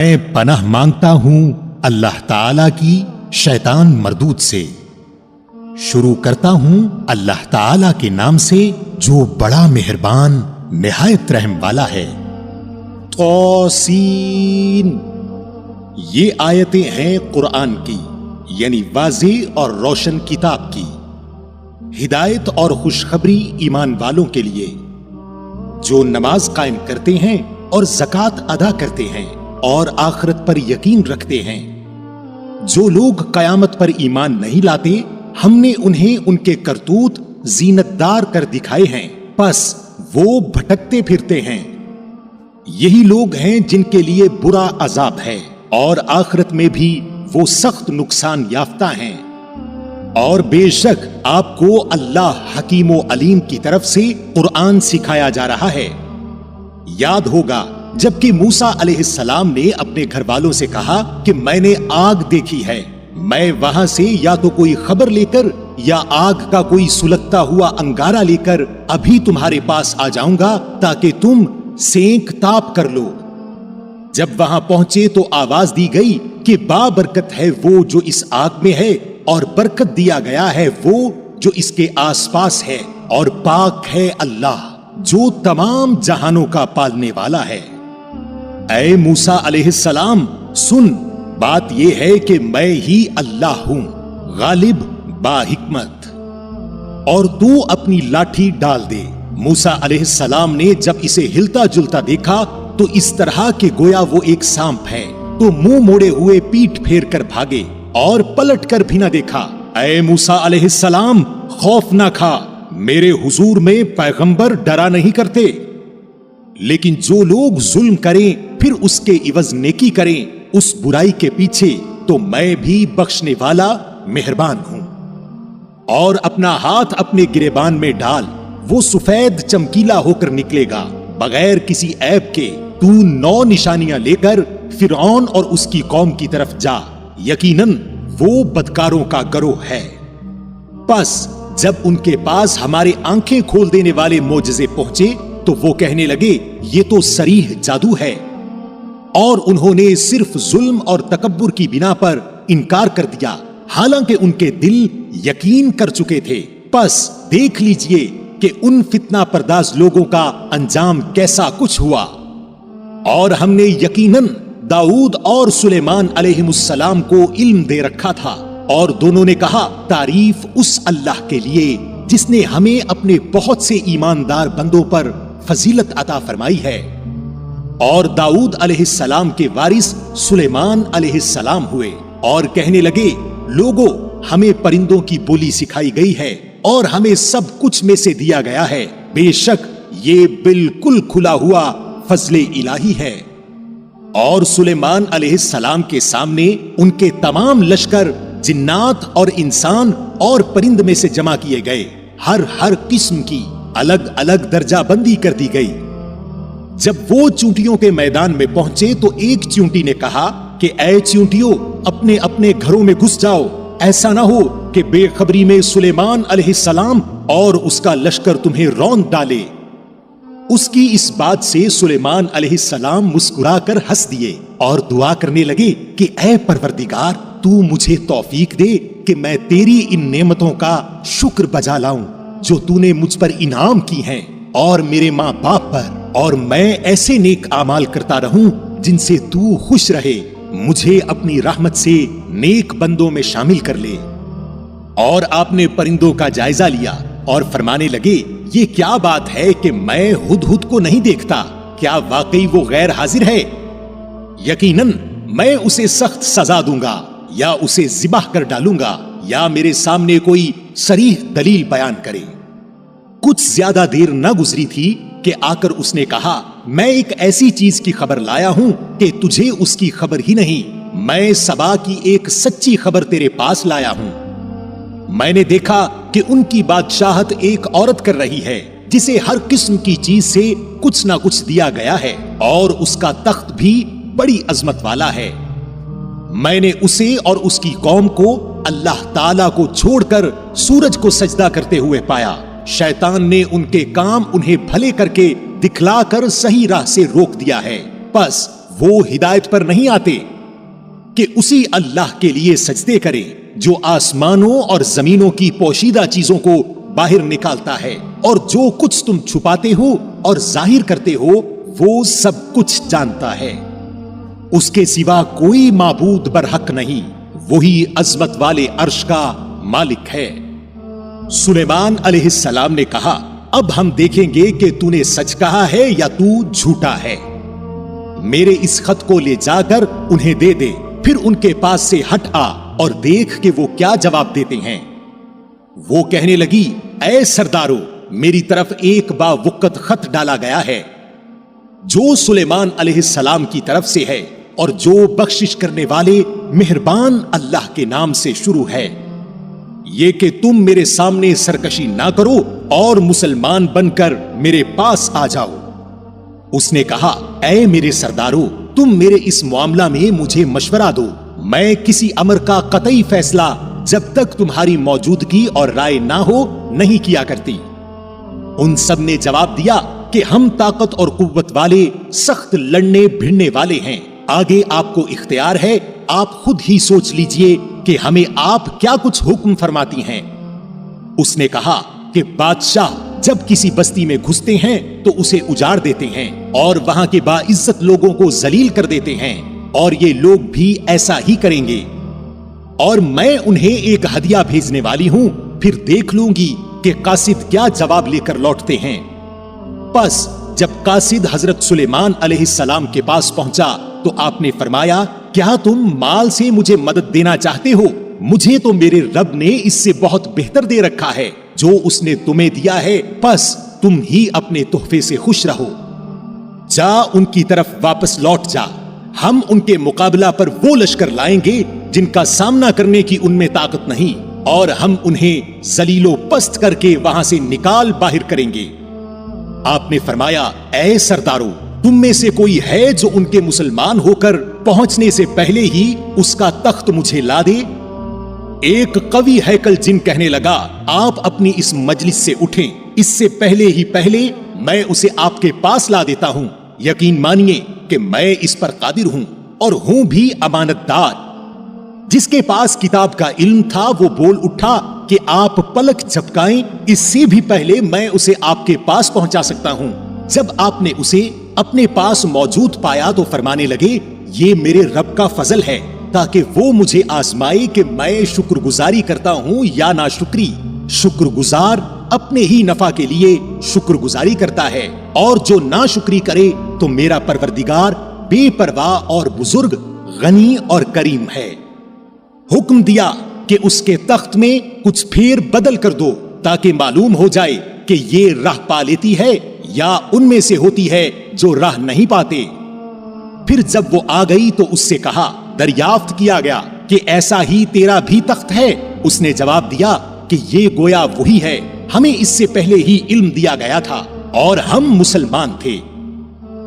میں پناہ مانگتا ہوں اللہ تعالی کی شیطان مردود سے۔ شروع کرتا ہوں اللہ تعالی کے نام سے جو بڑا مہربان نہایت رحم والا ہے۔ طاسین، یہ آیتیں ہیں قرآن کی، یعنی واضح اور روشن کتاب کی، ہدایت اور خوشخبری ایمان والوں کے لیے جو نماز قائم کرتے ہیں اور زکوٰۃ ادا کرتے ہیں اور آخرت پر یقین رکھتے ہیں۔ جو لوگ قیامت پر ایمان نہیں لاتے ہم نے انہیں ان کے کرتوت زینت دار کر دکھائے ہیں، پس وہ بھٹکتے پھرتے ہیں۔ یہی لوگ ہیں جن کے لیے برا عذاب ہے اور آخرت میں بھی وہ سخت نقصان یافتہ ہیں۔ اور بے شک آپ کو اللہ حکیم و علیم کی طرف سے قرآن سکھایا جا رہا ہے۔ یاد ہوگا جبکہ موسیٰ علیہ السلام نے اپنے گھر والوں سے کہا کہ میں نے آگ دیکھی ہے، میں وہاں سے یا تو کوئی خبر لے کر یا آگ کا کوئی سلگتا ہوا انگارہ لے کر ابھی تمہارے پاس آ جاؤں گا تاکہ تم سینک تاپ کر لو۔ جب وہاں پہنچے تو آواز دی گئی کہ بابرکت ہے وہ جو اس آگ میں ہے، اور برکت دیا گیا ہے وہ جو اس کے آس پاس ہے، اور پاک ہے اللہ جو تمام جہانوں کا پالنے والا ہے۔ اے موسیٰ علیہ السلام سن، بات یہ ہے کہ میں ہی اللہ ہوں، غالب با حکمت، اور تو اپنی لاٹھی ڈال دے۔ موسیٰ علیہ السلام نے جب اسے ہلتا جلتا دیکھا تو اس طرح کہ گویا وہ ایک سانپ ہے، تو منہ موڑے ہوئے پیٹ پھیر کر بھاگے اور پلٹ کر بھی نہ دیکھا۔ اے موسیٰ علیہ السلام خوف نہ کھا، میرے حضور میں پیغمبر ڈرا نہیں کرتے، لیکن جو لوگ ظلم کریں پھر اس کے عوض نیکی کریں اس برائی کے پیچھے، تو میں بھی بخشنے والا مہربان ہوں۔ اور اپنا ہاتھ اپنے گریبان میں ڈال، وہ سفید چمکیلا ہو کر نکلے گا بغیر کسی عیب کے۔ تو 9 نشانیاں لے کر فرعون اور اس کی قوم کی طرف جا، یقیناً وہ بدکاروں کا گروہ ہے۔ پس جب ان کے پاس ہمارے آنکھیں کھول دینے والے معجزے پہنچے تو وہ کہنے لگے یہ تو صریح جادو ہے، اور انہوں نے صرف ظلم اور تکبر کی بنا پر انکار کر دیا، حالانکہ ان کے دل یقین کر چکے تھے۔ پس دیکھ لیجئے کہ ان فتنہ پرداز لوگوں کا انجام کیسا کچھ ہوا۔ اور ہم نے یقیناً داؤد اور سلیمان علیہ السلام کو علم دے رکھا تھا، اور دونوں نے کہا تعریف اس اللہ کے لیے جس نے ہمیں اپنے بہت سے ایماندار بندوں پر فضیلت عطا فرمائی ہے۔ اور داؤد علیہ السلام کے وارث سلیمان علیہ السلام ہوئے، اور کہنے لگے لوگو ہمیں پرندوں کی بولی سکھائی گئی ہے اور ہمیں سب کچھ میں سے دیا گیا ہے، بے شک یہ بالکل کھلا ہوا فضل الہی ہے۔ اور سلیمان علیہ السلام کے سامنے ان کے تمام لشکر جنات اور انسان اور پرند میں سے جمع کیے گئے، ہر قسم کی الگ الگ درجہ بندی کر دی گئی۔ جب وہ چونٹیوں کے میدان میں پہنچے تو ایک چونٹی نے کہا کہ اے چونٹیوں اپنے اپنے گھروں میں گھس جاؤ، ایسا نہ ہو کہ بے خبری میں سلیمان علیہ السلام اور اس کا لشکر تمہیں روند ڈالے۔ اس کی اس بات سے سلیمان علیہ السلام مسکرا کر ہنس دیے اور دعا کرنے لگے کہ اے پروردگار تو مجھے توفیق دے کہ میں تیری ان نعمتوں کا شکر بجا لاؤں جو تو نے مجھ پر انعام کی ہیں اور میرے ماں باپ پر، اور میں ایسے نیک اعمال کرتا رہوں جن سے تو خوش رہے، مجھے اپنی رحمت سے نیک بندوں میں شامل کر لے۔ اور آپ نے پرندوں کا جائزہ لیا اور فرمانے لگے یہ کیا بات ہے کہ میں ہدہد کو نہیں دیکھتا، کیا واقعی وہ غیر حاضر ہے؟ یقیناً میں اسے سخت سزا دوں گا، یا اسے ذبح کر ڈالوں گا، یا میرے سامنے کوئی صریح دلیل بیان کرے۔ کچھ زیادہ دیر نہ گزری تھی کہ آ کر اس نے کہا میں ایک ایسی چیز کی خبر لایا ہوں کہ تجھے اس کی خبر ہی نہیں، میں سبا کی ایک سچی خبر تیرے پاس لایا ہوں۔ میں نے دیکھا کہ ان کی بادشاہت ایک عورت کر رہی ہے جسے ہر قسم کی چیز سے کچھ نہ کچھ دیا گیا ہے، اور اس کا تخت بھی بڑی عظمت والا ہے۔ میں نے اسے اور اس کی قوم کو اللہ تعالیٰ کو چھوڑ کر سورج کو سجدہ کرتے ہوئے پایا۔ شیطان نے ان کے کام انہیں بھلے کر کے دکھلا کر صحیح راہ سے روک دیا ہے، پس وہ ہدایت پر نہیں آتے کہ اسی اللہ کے لیے سجدے کریں جو آسمانوں اور زمینوں کی پوشیدہ چیزوں کو باہر نکالتا ہے، اور جو کچھ تم چھپاتے ہو اور ظاہر کرتے ہو وہ سب کچھ جانتا ہے۔ اس کے سوا کوئی معبود برحق نہیں، وہی عظمت والے عرش کا مالک ہے۔ سلیمان علیہ السلام نے کہا، اب ہم دیکھیں گے کہ تو نے سچ کہا ہے یا تو جھوٹا ہے۔ میرے اس خط کو لے جا کر انہیں دے دے، پھر ان کے پاس سے ہٹ آ اور دیکھ کہ وہ کیا جواب دیتے ہیں۔ وہ کہنے لگی، اے سردارو، میری طرف ایک باوقت خط ڈالا گیا ہے جو سلیمان علیہ السلام کی طرف سے ہے، اور جو بخشش کرنے والے مہربان اللہ کے نام سے شروع ہے، یہ کہ تم میرے سامنے سرکشی نہ کرو اور مسلمان بن کر میرے پاس آ جاؤ۔ اس نے کہا، اے میرے سردارو، تم میرے اس معاملہ میں مجھے مشورہ دو، میں کسی امر کا قطعی فیصلہ جب تک تمہاری موجودگی اور رائے نہ ہو نہیں کیا کرتی۔ ان سب نے جواب دیا کہ ہم طاقت اور قوت والے، سخت لڑنے بھڑنے والے ہیں، آگے آپ کو اختیار ہے، آپ خود ہی سوچ لیجئے کہ ہمیں آپ کیا کچھ حکم فرماتی ہیں۔ اس نے کہا کہ بادشاہ جب کسی بستی میں گھستے ہیں تو اسے اجاڑ دیتے ہیں اور وہاں کے باعزت لوگوں کو ذلیل کر دیتے ہیں، اور یہ لوگ بھی ایسا ہی کریں گے، اور میں انہیں ایک ہدیہ بھیجنے والی ہوں، پھر دیکھ لوں گی کہ قاصد کیا جواب لے کر لوٹتے ہیں۔ پس جب قاصد حضرت سلیمان علیہ السلام کے پاس پہنچا تو آپ نے فرمایا، کیا تم مال سے مجھے مدد دینا چاہتے ہو؟ مجھے تو میرے رب نے اس سے بہت بہتر دے رکھا ہے جو اس نے تمہیں دیا ہے، پس تم ہی اپنے تحفے سے خوش رہو۔ جا ان کی طرف واپس لوٹ جا، ہم ان کے مقابلہ پر وہ لشکر لائیں گے جن کا سامنا کرنے کی ان میں طاقت نہیں، اور ہم انہیں ذلیل و پست کر کے وہاں سے نکال باہر کریں گے۔ آپ نے فرمایا، اے سردارو، تم میں سے کوئی ہے جو ان کے مسلمان ہو کر پہنچنے سے پہلے ہی اس کا تخت مجھے لا دے؟ ایک قوی ہیکل جن کہنے لگا، آپ اپنی اس مجلس سے اٹھیں، اس سے پہلے میں اسے آپ کے پاس لا دیتا ہوں۔ یقین مانیے کہ میں اس پر قادر ہوں اور ہوں بھی امانت دار۔ جس کے پاس کتاب کا علم تھا وہ بول اٹھا کہ آپ پلک جھپکائیں، اس سے بھی پہلے میں اسے آپ کے پاس پہنچا سکتا ہوں۔ جب آپ نے اسے اپنے پاس موجود پایا تو فرمانے لگے، یہ میرے رب کا فضل ہے تاکہ وہ مجھے آزمائے کہ میں شکر گزاری کرتا ہوں یا ناشکری۔ شکر گزار اپنے ہی نفع کے لیے شکر گزاری کرتا ہے، اور جو ناشکری کرے تو میرا پروردگار بے پرواہ اور بزرگ، غنی اور کریم ہے۔ حکم دیا کہ اس کے تخت میں کچھ پھیر بدل کر دو تاکہ معلوم ہو جائے کہ یہ راہ پا لیتی ہے یا ان میں سے ہوتی ہے جو راہ نہیں پاتے۔ پھر جب وہ آ گئی تو اس سے کہا، دریافت کیا گیا کہ ایسا ہی تیرا بھی تخت ہے؟ اس نے جواب دیا کہ یہ گویا وہی ہے، ہمیں اس سے پہلے ہی علم دیا گیا تھا اور ہم مسلمان تھے۔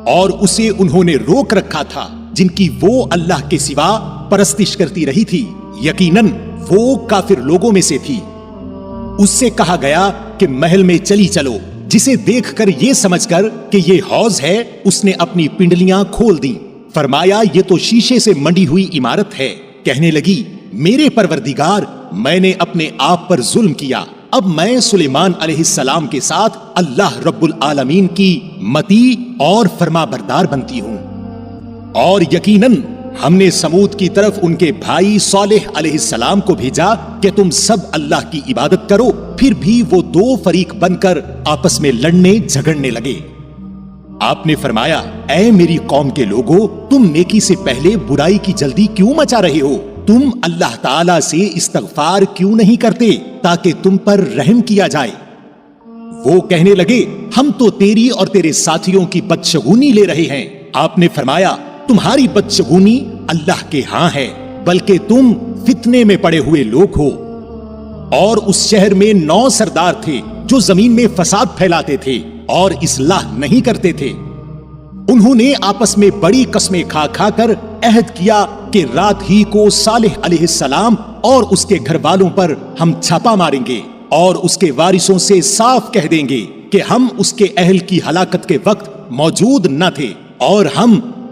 اور اسے انہوں نے روک رکھا تھا جن کی وہ اللہ کے سوا پرستش کرتی رہی تھی، یقیناً وہ کافر لوگوں میں سے تھی۔ اس سے کہا گیا کہ محل میں چلی چلو، جسے دیکھ کر یہ سمجھ کر کہ یہ حوض ہے اس نے اپنی پنڈلیاں کھول دیں۔ فرمایا، یہ تو شیشے سے منڈی ہوئی عمارت ہے۔ کہنے لگی، میرے پروردگار، میں نے اپنے آپ پر ظلم کیا، اب میں سلیمان علیہ السلام کے ساتھ اللہ رب العالمین کی مطیع اور فرما بردار بنتی ہوں۔ اور یقیناً ہم نے سمود کی طرف ان کے بھائی صالح علیہ السلام کو بھیجا کہ تم سب اللہ کی عبادت کرو، پھر بھی وہ دو فریق بن کر آپس میں لڑنے جھگڑنے لگے۔ آپ نے فرمایا، اے میری قوم کے لوگوں، تم نیکی سے پہلے برائی کی جلدی کیوں مچا رہے ہو؟ تم اللہ تعالیٰ سے استغفار کیوں نہیں کرتے تاکہ تم پر رحم کیا جائے؟ وہ کہنے لگے، ہم تو تیری اور تیرے ساتھیوں کی بدشگونی لے رہے ہیں۔ آپ نے فرمایا، تمہاری بدشگونی اللہ کے ہاں ہے، بلکہ تم فتنے میں پڑے ہوئے لوگ ہو۔ اور اس شہر میں 9 سردار تھے جو زمین میں فساد پھیلاتے تھے اور اصلاح نہیں کرتے تھے۔ انہوں نے آپس میں بڑی قسمیں کھا کھا کر عہد کیا کہ رات ہی کو صالح علیہ السلام اور اس کے گھر والوں پر ہم چھاپا ماریں گے اور اس کے وارثوں سے صاف کہہ دیں گے کہ ہم اس کے اہل کی ہلاکت کے وقت موجود نہ تھے اور ہم